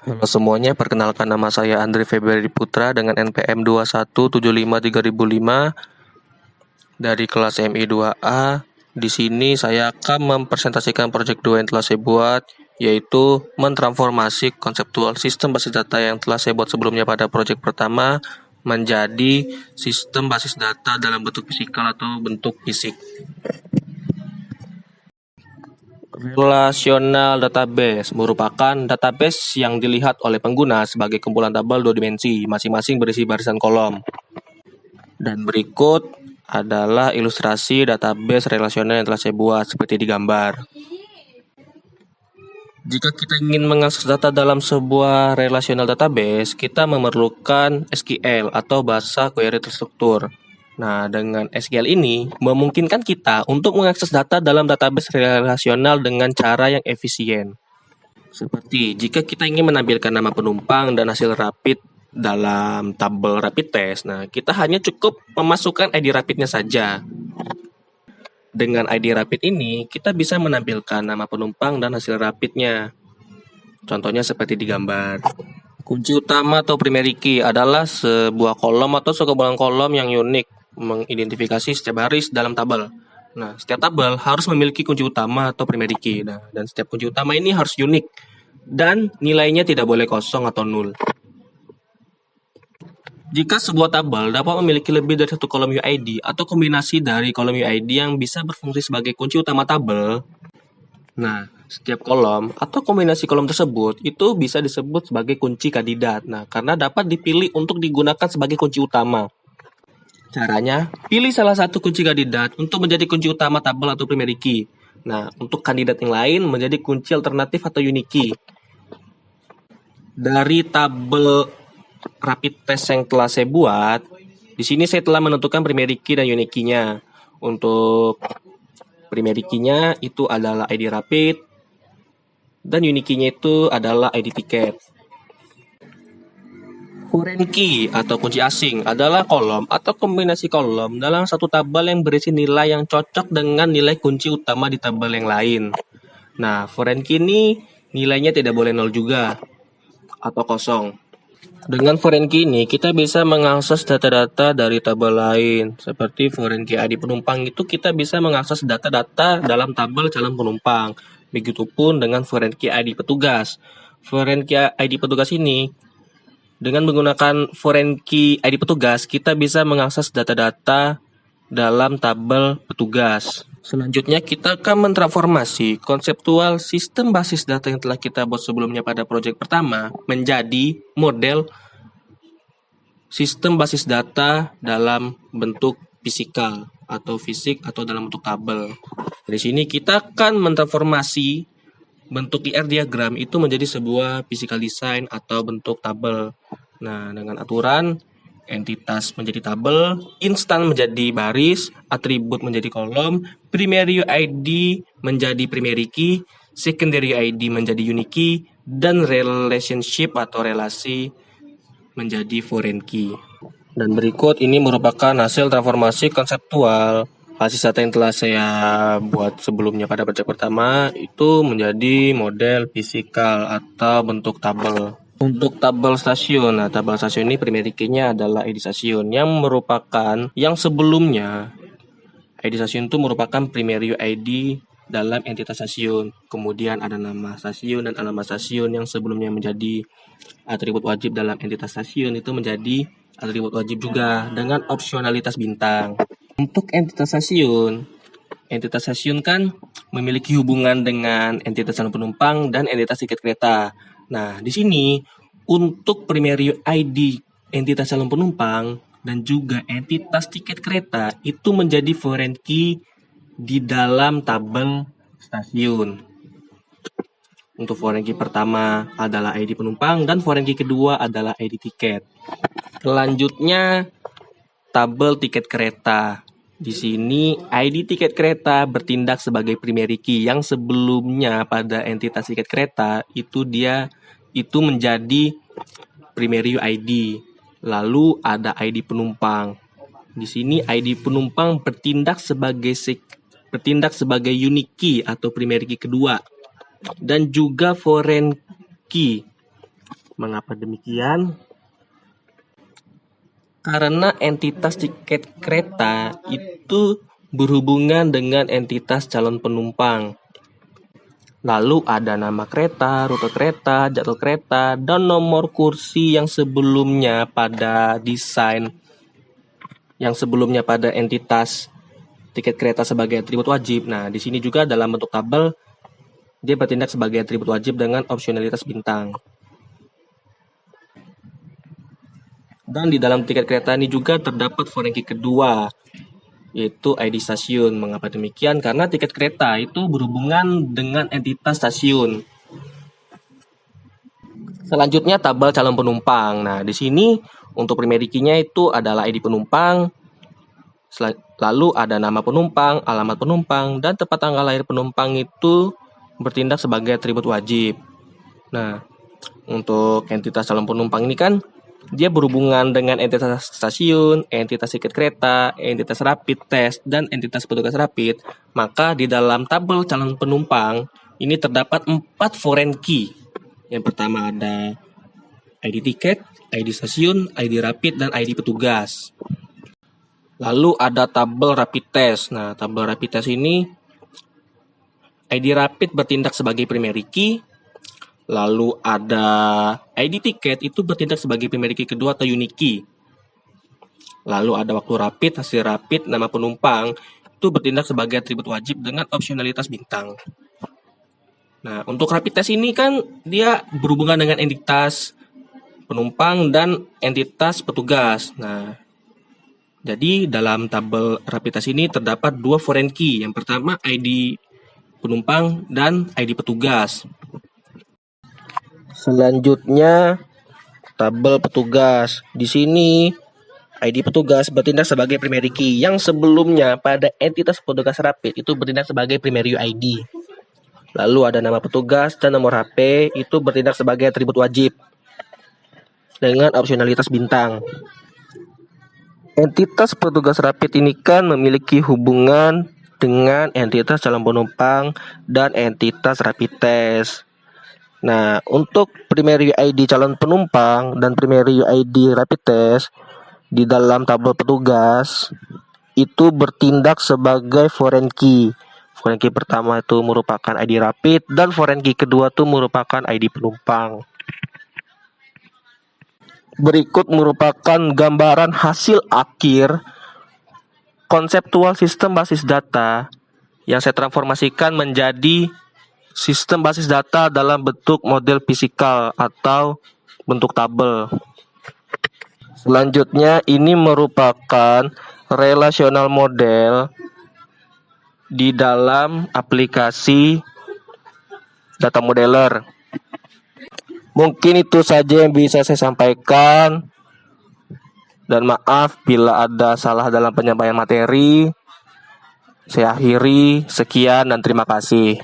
Halo semuanya, perkenalkan nama saya Andri Februari Putra dengan NPM 21753005 dari kelas MI 2A. Di sini saya akan mempresentasikan proyek 2 yang telah saya buat, yaitu mentransformasi konseptual sistem basis data yang telah saya buat sebelumnya pada proyek pertama menjadi sistem basis data dalam bentuk fisikal atau bentuk fisik. Relational database merupakan database yang dilihat oleh pengguna sebagai kumpulan tabel 2 dimensi, masing-masing berisi barisan kolom. Dan berikut adalah ilustrasi database relasional yang telah saya buat seperti di gambar. Jika kita ingin mengakses data dalam sebuah relational database, kita memerlukan SQL atau bahasa query terstruktur. Nah, dengan SQL ini memungkinkan kita untuk mengakses data dalam database relasional dengan cara yang efisien. Seperti jika kita ingin menampilkan nama penumpang dan hasil rapid dalam tabel rapid test, nah kita hanya cukup memasukkan ID rapidnya saja. Dengan ID rapid ini, kita bisa menampilkan nama penumpang dan hasil rapidnya. Contohnya seperti di gambar. Kunci utama atau primary key adalah sebuah kolom atau sekumpulan kolom yang unik mengidentifikasi setiap baris dalam tabel. Nah, setiap tabel harus memiliki kunci utama atau primary key. Nah, dan setiap kunci utama ini harus unik dan nilainya tidak boleh kosong atau nol. Jika sebuah tabel dapat memiliki lebih dari satu kolom UID atau kombinasi dari kolom UID yang bisa berfungsi sebagai kunci utama tabel, nah, setiap kolom atau kombinasi kolom tersebut itu bisa disebut sebagai kunci kandidat. Nah, karena dapat dipilih untuk digunakan sebagai kunci utama. Caranya, pilih salah satu kunci kandidat untuk menjadi kunci utama tabel atau primary key. Nah, untuk kandidat yang lain menjadi kunci alternatif atau unique key. Dari tabel rapid test yang telah saya buat, di sini saya telah menentukan primary key dan unique key-nya. Untuk primary key-nya itu adalah ID rapid, dan unique key-nya itu adalah ID tiket. Foreign key atau kunci asing adalah kolom atau kombinasi kolom dalam satu tabel yang berisi nilai yang cocok dengan nilai kunci utama di tabel yang lain. Nah, foreign key ini nilainya tidak boleh nol juga atau kosong. Dengan foreign key ini, kita bisa mengakses data-data dari tabel lain. Seperti foreign key ID penumpang itu kita bisa mengakses data-data dalam tabel calon penumpang. Begitupun dengan foreign key ID petugas. Foreign key ID petugas ini, dengan menggunakan foreign key ID petugas, kita bisa mengakses data-data dalam tabel petugas. Selanjutnya, kita akan mentransformasi konseptual sistem basis data yang telah kita buat sebelumnya pada proyek pertama menjadi model sistem basis data dalam bentuk fisikal atau fisik atau dalam bentuk tabel. Di sini kita akan mentransformasi bentuk IR diagram itu menjadi sebuah physical design atau bentuk tabel. Nah, dengan aturan entitas menjadi tabel, instan menjadi baris, atribut menjadi kolom, primary ID menjadi primary key, secondary ID menjadi unique key, dan relationship atau relasi menjadi foreign key. Dan berikut ini merupakan hasil transformasi konseptual basis data yang telah saya buat sebelumnya pada proyek pertama itu menjadi model fisikal atau bentuk tabel. Untuk tabel stasiun, nah tabel stasiun ini primary key-nya adalah ID stasiun yang merupakan yang sebelumnya ID stasiun itu merupakan primary ID dalam entitas stasiun. Kemudian ada nama stasiun dan alamat stasiun yang sebelumnya menjadi atribut wajib dalam entitas stasiun itu menjadi atribut wajib juga dengan opsionalitas bintang. Untuk entitas stasiun kan memiliki hubungan dengan entitas calon penumpang dan entitas tiket kereta. Nah, di sini untuk primary ID entitas calon penumpang dan juga entitas tiket kereta itu menjadi foreign key di dalam tabel stasiun. Untuk foreign key pertama adalah ID penumpang dan foreign key kedua adalah ID tiket. Selanjutnya tabel tiket kereta. Di sini ID tiket kereta bertindak sebagai primary key yang sebelumnya pada entitas tiket kereta itu menjadi primary ID. Lalu ada ID penumpang. Di sini ID penumpang bertindak sebagai unique key atau primary key kedua dan juga foreign key Mengapa demikian? Karena entitas tiket kereta itu berhubungan dengan entitas calon penumpang. Lalu ada nama kereta, rute kereta, jadwal kereta, dan nomor kursi yang sebelumnya pada entitas tiket kereta sebagai atribut wajib. Nah, di sini juga dalam bentuk tabel dia bertindak sebagai atribut wajib dengan opsionalitas bintang. Dan di dalam tiket kereta ini juga terdapat foreign key kedua, yaitu ID stasiun. Mengapa demikian? Karena tiket kereta itu berhubungan dengan entitas stasiun. Selanjutnya tabel calon penumpang. Nah, di sini untuk primary key-nya itu adalah ID penumpang, lalu ada nama penumpang, alamat penumpang, dan tempat tanggal lahir penumpang itu bertindak sebagai atribut wajib. Nah, untuk entitas calon penumpang ini kan dia berhubungan dengan entitas stasiun, entitas tiket kereta, entitas rapid test, dan entitas petugas rapid. Maka di dalam tabel calon penumpang ini terdapat 4 foreign key. Yang pertama ada ID tiket, ID stasiun, ID rapid, dan ID petugas. Lalu ada tabel rapid test. Nah, tabel rapid test ini ID rapid bertindak sebagai primary key. Lalu ada ID tiket itu bertindak sebagai primary key kedua atau unique key. Lalu ada waktu rapid, hasil rapid, nama penumpang itu bertindak sebagai atribut wajib dengan opsionalitas bintang. Nah, untuk rapid test ini kan dia berhubungan dengan entitas penumpang dan entitas petugas. Nah, jadi dalam tabel rapid test ini terdapat 2 foreign key. Yang pertama ID penumpang dan ID petugas. Selanjutnya tabel petugas. Di sini ID petugas bertindak sebagai primary key yang sebelumnya pada entitas petugas rapid itu bertindak sebagai primary ID. Lalu ada nama petugas dan nomor HP itu bertindak sebagai atribut wajib dengan opsionalitas bintang. Entitas petugas rapid ini kan memiliki hubungan dengan entitas calon penumpang dan entitas rapid test. Nah, untuk primary ID calon penumpang dan primary ID rapid test di dalam tabel petugas itu bertindak sebagai foreign key. Foreign key pertama itu merupakan ID rapid dan foreign key kedua itu merupakan ID penumpang. Berikut merupakan gambaran hasil akhir konseptual sistem basis data yang saya transformasikan menjadi sistem basis data dalam bentuk model fisikal atau bentuk tabel. Selanjutnya ini merupakan relational model di dalam aplikasi data modeler. Mungkin itu saja yang bisa saya sampaikan. Dan maaf bila ada salah dalam penyampaian materi. Saya akhiri, sekian dan terima kasih.